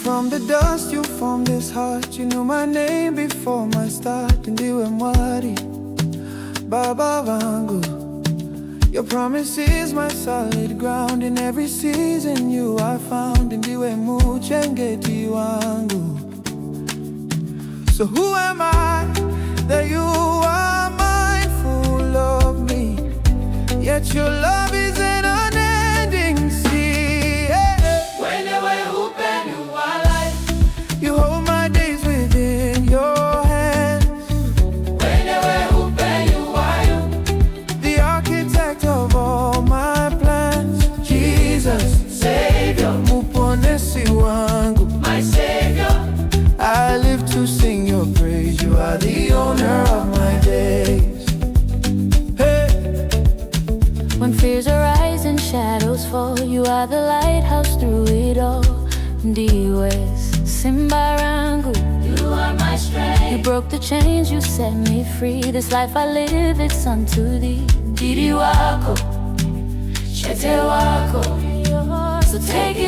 From the dust you formed this heart. You knew my name before my start. Ndiwe mwari, baba wangu. Your promise is my solid ground. In every season you are found. Ndiwe muchengeti wangu. So who am I that you are mindful of me? Yet your love is an unending sea. Mwene Wehupenyu Hwangu. You hold my days within your hands. Mwene Wehupenyu Hwangu. The architect of all my plans. Jesus, Savior, Muponesi wangu. my Savior. I live to sing your praise. You are the owner of my days. Hey. When fears arise and shadows fall, you are the lighthouse through it all. Ndiwe simba rangu. You are my strength. You broke the chains, you set me free. This life I live, it's unto thee. Didi wako, chete wako. So take